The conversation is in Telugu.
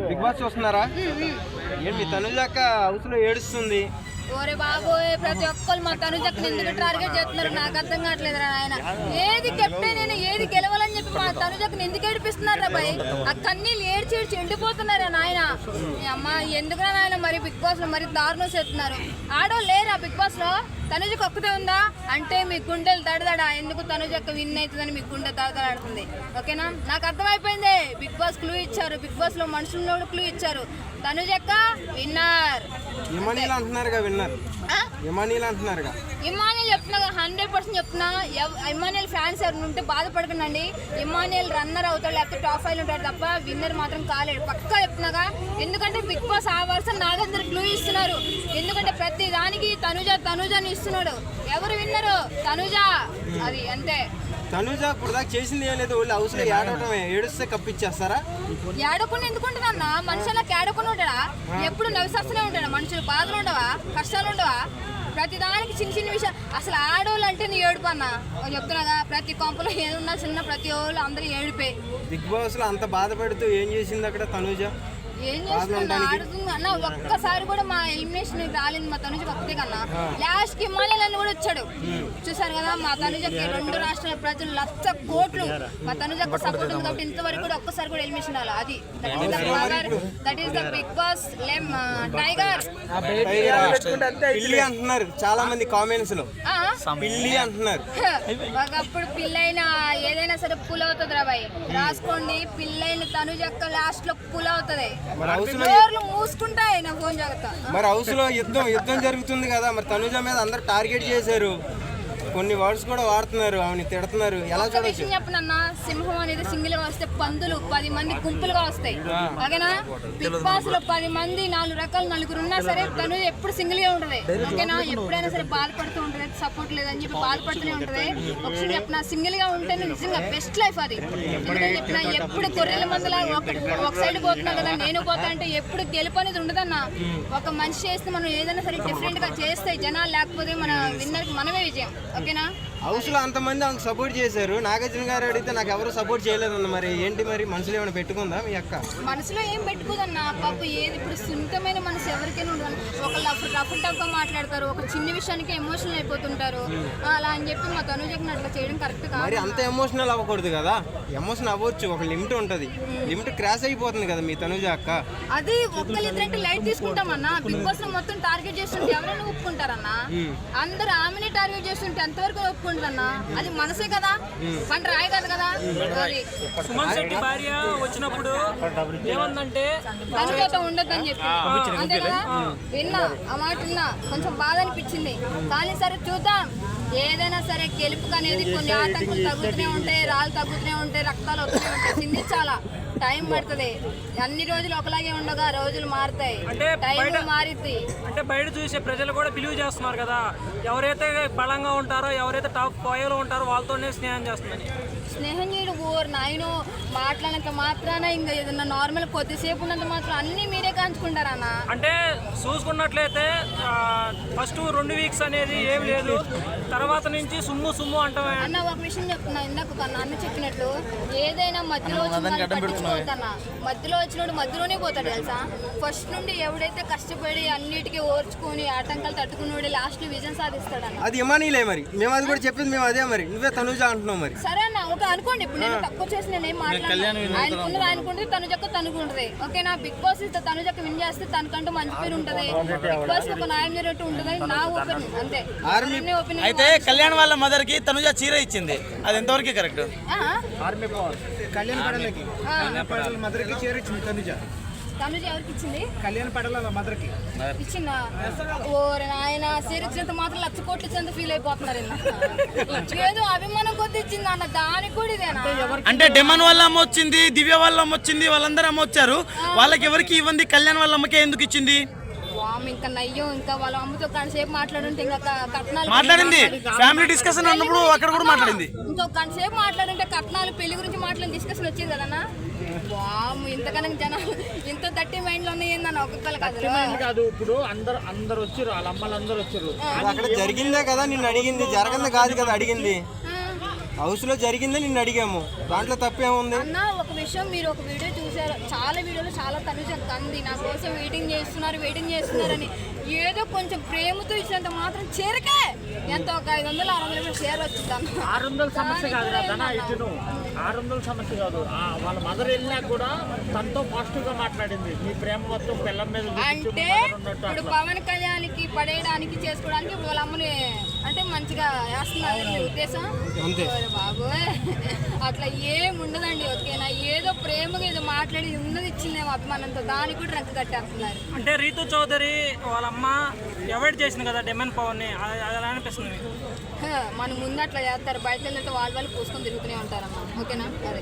బిగ్ బాస్ చూస్తున్నారా? ఏంటి తనుజ అక్క హౌస్ లో ఏడుస్తుంది. ఓరే బాబోయ్, ప్రతి ఒక్కరు మా తనుజక్కని ఎందుకు టార్గెట్ చేస్తున్నారు నాకు అర్థం కావట్లేదు రా ఆయన. ఏది కెప్టెన్ అయినా ఏది గెలవాలని చెప్పి మా తనుజక్కని ఎందుకు ఏడిపిస్తున్నారు బాయ్? ఆ కన్నీళ్ళు ఏడ్చి ఏడ్చి ఎండిపోతున్నారా నాయన. అమ్మ ఎందుకురా నాయన మరి బిగ్ బాస్ లో మరి దారుణం చేస్తున్నారు. ఆడవాళ్ళు లేరా బిగ్ బాస్ లో? తనుజకు ఒక్కతే ఉందా అంటే మీ గుండెలు దడదడా. ఎందుకు తనుజక్క విన్ అవుతుందని మీ గుండె దడదలాడుతుంది. ఓకేనా, నాకు అర్థమైపోయింది. బిగ్ బాస్ క్లూ ఇచ్చారు, బిగ్ బాస్ లో మనుషుల్లో క్లూ ఇచ్చారు. తనుజక్క విన్నర్. ఇమానియల్ అంటున్నారుగా విన్నర్. ఇమానియల్ అంటున్నారుగా. ఇమానియల్ చెప్తున్నా 100% చెప్తున్నా. ఇమానియల్ ఫ్యాన్స్ ఎవరు ఉంటే బాధపడకండి. ఇమానియల్ రన్నర్ అవుతాడు, లేకపోతే టాప్ 5 ఉంటాడు తప్ప విన్నర్ మాత్రం కాలేడు. పక్కా చెప్తున్నాగా. ఎందుకంటే బిగ్ బాస్ ఆ వర్షం నాగందరు క్లూ ఇస్తున్నారు. ఎందుకంటే ప్రతి దానికి తనుజని ఇస్తున్నాడు. ఎవరు విన్నరు? తనుజ. అది అంతే. తనుజ ఇప్పుడు దాకా చేసింది ఏం లేదు. వాళ్ళు హౌస్ లో ఏడవటమే. ఏడుస్తే కప్పిచ్చేస్తారా? ఏడకుండా ఎందుకుంటుందన్న? మనుషులకు ఏడకుండా ఉంటాడా? ఎప్పుడు నవ్వుసేస్తూనే ఉంటాడా? మనుషులు బాధలు ఉండవా? కష్టాలు ఉండవా? ప్రతి దానికి చిన్న చిన్న విషయం. అసలు ఆడవాళ్ళు అంటే నీ ఏడుపు అన్న చెప్తున్నాగా. ప్రతి కొంపలో ఏదున్నా చిన్న ప్రతి వాళ్ళు అందరూ ఏడిపే. బిగ్ బాస్ లో అంత బాధపడుతూ ఏం చేసింది అక్కడ తనుజ? ఏం చేస్తున్నా ఆడుతుంది అన్న. ఒక్కసారి కూడా మా ఎలిమినేషన్ రాలేదు మా తనుజ ఒక్కతే కన్నా. లాస్ట్ కి ఇమానియల్ కూడా వచ్చాడు. చూసారు కదా, మా తనుజకి 2 రాష్ట్రాల ప్రజలు 1,00,000 కోట్లు మా తనుజకు సపోర్ట్ ఉంది కాబట్టి ఇంతవరకు కూడా ఒక్కసారి కూడా ఎలిమినేషన్ రాలి. అది that is the Bigg Boss tiger. పిల్లి అంటున్నారు చాలా మంది కామెంట్స్ లో. పిల్లి అంటున్నారు. ఒకప్పుడు పిల్లైన ఏదైనా సరే పుల్ అవుతుంది రా బాయ్, రాసుకోండి. పిల్లైన తనుజక్క లాస్ట్ లో పుల్ అవుతుంది. మూసుకుంటాయి నా ఫోన్ జాగ్రత్త. మరి హౌస్ లో యుద్ధం జరుగుతుంది కదా. మరి తనుజ మీద అందరు టార్గెట్ చేశారు. కొన్ని వర్డ్స్ కూడా వాడుతున్నారు, ఆమెని తిడుతున్నారు. ఎలా చూడొచ్చు? చెప్పనన్నా, సింహం అనేది సింగిల్ గా వస్తే పందులు 10 మంది గుంపులుగా వస్తాయి. ఓకేనా, బిగ్ బాస్ లో 10 మంది 4 రకాల నలుగురు ఉన్నా సరే తను ఎప్పుడు సింగిల్ గా ఉంటది. ఓకేనా, ఎప్పుడైనా సరే బాధపడుతూ ఉంటది. సపోర్ట్ లేదని చెప్పి బాధపడుతూనే ఉంటది. ఒకసారి చెప్పిన సింగిల్ గా ఉంటేనే నిజంగా బెస్ట్ లైఫ్ అది. ఎందుకని చెప్పిన ఎప్పుడు గొర్రెల మందులా ఒక సైడ్ పోతున్నా కదా నేను పోతా అంటే ఎప్పుడు గెలుపు అనేది ఉండదన్న. ఒక మనిషి చేస్తే మనం ఏదైనా సరే డిఫరెంట్ గా చేస్తే జనాలు, లేకపోతే మన విన్నర్ కి మనమే విజయం. ఓకేనా, హౌస్ లో అంతమంది ఆమెకు సపోర్ట్ చేశారు. నాగార్జున గారు అడిగితే నాకు ఎవరు సపోర్ట్ చేయలేదన్న. మరి ఏంటి మరి మనసులో ఏమైనా పెట్టుకుందా మీ అక్క? మనసులో ఏం పెట్టుకోదన్న పాప. ఏది ఇప్పుడు సున్నితమైన మనసు ఎవరికైనా ఉండదు. ఒక రఫ్ టఫ్ గా మాట్లాడతారు, ఒక చిన్న విషయానికి ఎమోషనల్ అయిపోతుంటారు. అలా అని చెప్పి మా తనుజకి అట్లా చేయడం కరెక్ట్ కాదు. మరి అంత ఎమోషనల్ అవ్వకూడదు కదా. ఎమోషన్ అవ్వచ్చు, ఒక లిమిట్ ఉంటది. లిమిట్ క్రాస్ అయిపోతుంది కదా మీ తనుజ అక్క. అది ఒక్కరిద్దరంటే లైట్ తీసుకుంటామన్నా. బిగ్ బాస్ లో మొత్తం టార్గెట్ చేస్తుంటే ఎవరైనా ఒప్పుకుంటారన్నా? అందరు ఆమెనే టార్గెట్ చేస్తుంటే ఎంతవరకు ఒప్పుకుంటారన్నా? అది మనసే కదా, పంట రాయి కాదు కదా. అది సుమన్ శెట్టి భార్య వచ్చినప్పుడు ఏమందంటే తనుజతో ఉండొద్దని చెప్పి అంతే కదా. విన్నా ఆ మాట, విన్నా. కొంచెం బాధ అనిపించింది. కానీ సరే చూద్దాం. ఏదైనా సరే గెలుపు అనేది కొన్ని ఆటంకులు తగ్గుతూనే ఉంటాయి, రాళ్ళు తగ్గుతూనే ఉంటాయి, రక్తాలు వస్తూనే ఉంటాయి. చిందించాలా, టైం పడుతుంది. అన్ని రోజులు ఒకలాగే ఉండగా రోజులు మారుతాయి, టైం మారిద్ది. అంటే బయట చూసే ప్రజలు కూడా బిలీవ్ చేస్తున్నారు కదా, ఎవరైతే బలంగా ఉంటారో, ఎవరైతే టాప్ 5లో ఉంటారో వాళ్ళతోనే స్నేహం చేస్తుందని. స్నేహం చేయడం ఓర్ నాయను. మాట్లాడినంత మాత్రాన ఇంకా ఏదన్నా నార్మల్ కొద్దిసేపు ఉన్నంత మాత్రం అన్ని మీరే కాంచుకుంటారన్న. అంటే చూసుకున్నట్లయితే ఫస్ట్ 2 వీక్స్ అనేది ఏం లేదు, తర్వాత నుంచి సుమ్ము అంటామే. అన్న ఒక విషయం చెప్తున్నా, ఇందాక అన్న చెప్పినట్లు ఏదైనా మధ్యలో పట్టించుకోవద్దన్న. మధ్యలో వచ్చినోడు మధ్యలోనే పోతాడు తెలుసా. ఫస్ట్ నుండి ఎవడైతే కష్టపడి అన్నిటికీ ఓర్చుకొని ఆటంకాలు తట్టుకున్నాడు లాస్ట్ విజయం సాధిస్తాడన్న. అది ఇమానీలే. మరి మేము అది కూడా చెప్పింది మేము అదే. మరి నువ్వే తనుజ అంటున్నావు. మరి సరే అన్న, ఒక అనుకోండి. ఇప్పుడు నేను తక్కువ చేసి నేనేం మాట్లాడాను. ఆయనకున్నది ఆయనకుంటుంది, తనుజక్క తనుకుంటది. ఓకేనా, బిగ్ బాస్ ఇస్తే తనుజక్క విన్ చేస్తే తనకంటూ మంచి పేరు ఉంటది. బిగ్ బాస్ ఒక న్యాయం జరిగినట్టు ఉంటది నా ఒపీనియన్. అంతే. అయితే కళ్యాణ్ వాళ్ళ మదర్ కి తనుజ చీర ఇచ్చింది, అది ఎంతవరకు కరెక్ట్? కళ్యాణ్ పడల మదర్ కి చీర ఇచ్చింది తనుజ. తనుజ ఎవరికి ఇచ్చింది? కళ్యాణ్ పడల మదర్ కి ఇచ్చిందా? ఓరే ఆయన సిరిచ్చినంత మాత్రం 1,00,000 కోట్లు ఇచ్చినంత ఫీల్ అయిపోతున్నారు. ఏదో అభిమానం కొద్ది ఇచ్చింది అన్న, దానికి కూడా ఇదేనా? అంటే డెమన్ వాళ్ళ అమ్మ వచ్చింది, దివ్య వాళ్ళ అమ్మ వచ్చింది, వాళ్ళందరూ అమ్మ వచ్చారు. వాళ్ళకి ఎవరికి ఇవ్వండి, కళ్యాణ్ వాళ్ళ అమ్మకే ఎందుకు ఇచ్చింది? ఇంకా నయ్యో, ఇంకా వాళ్ళ అమ్మతో గంటసేపు మాట్లాడుంటే ఇంకా కట్నాలు మాట్లాడింది. ఫ్యామిలీ డిస్కషన్ అన్నప్పుడు అక్కడ కూడా మాట్లాడింది. ఇంకో గంటసేపు మాట్లాడుంటే కట్నాలు పెళ్లి గురించి మాట్లాడిన డిస్కషన్ వచ్చేది కదన్నా. వాము, ఇంతకన్నా జనాలు ఇంత దట్టి మైండ్ లో ఉన్నాయేందన్న ఒక్కొక్కరు కాదు. ఇప్పుడు అందరు వచ్చారు, వాళ్ళ అమ్మలు అందరూ వచ్చారు. అక్కడ జరిగిందే కదా నిన్ను అడిగింది, జరగంది కాదు కదా అడిగింది. హౌస్లో జరిగిందని నిన్ను అడిగాము, దాంట్లో తప్పేముంది? అన్న ఒక విషయం, మీరు ఒక వీడియో చూసారు, చాలా వీడియోలు చాలా తనుజ కంది నా కోసం వెయిటింగ్ చేస్తున్నారని ఏదో కొంచెం ప్రేమతో ఇచ్చినంత మాత్రం చీరకే ఎంత ఒక 500-600 చీర వచ్చింది అన్న. 600 సమస్య కాదు కదా ఇటు 600 సమస్య కాదు. వాళ్ళ మదర్ వెళ్ళినా కూడా తనతో పాజిటివ్ గా మాట్లాడింది. మీ ప్రేమ మొత్తం పిల్లల మీద అంటే ఇప్పుడు పవన్ కళ్యాణ్కి పడేయడానికి చేసుకోవడానికి ఇప్పుడు వాళ్ళ అమ్మని అంటే మంచిగా వేస్తున్నారు మీ ఉద్దేశం? అంతే బాబోయ్, అట్లా ఏం ఉండదండి. ఓకేనా, ఏదో ప్రేమగా ఏదో మాట్లాడి ఉన్నది ఇచ్చిందేమో అభిమానంతో, దానికి కూడా రంగు కట్టేస్తున్నారు. అంటే రీతు చౌదరి వాళ్ళ అమ్మ అవాయిడ్ చేసింది కదా డిమాండ్ పవర్ని, అది ఎలా అనిపిస్తుంది మీకు? మన ముందు అట్లా చేస్తారు, బయట వెళ్తే వాళ్ళు పూసుకొని తిరుగుతూనే ఉంటారమ్మా. ఓకేనా, అదే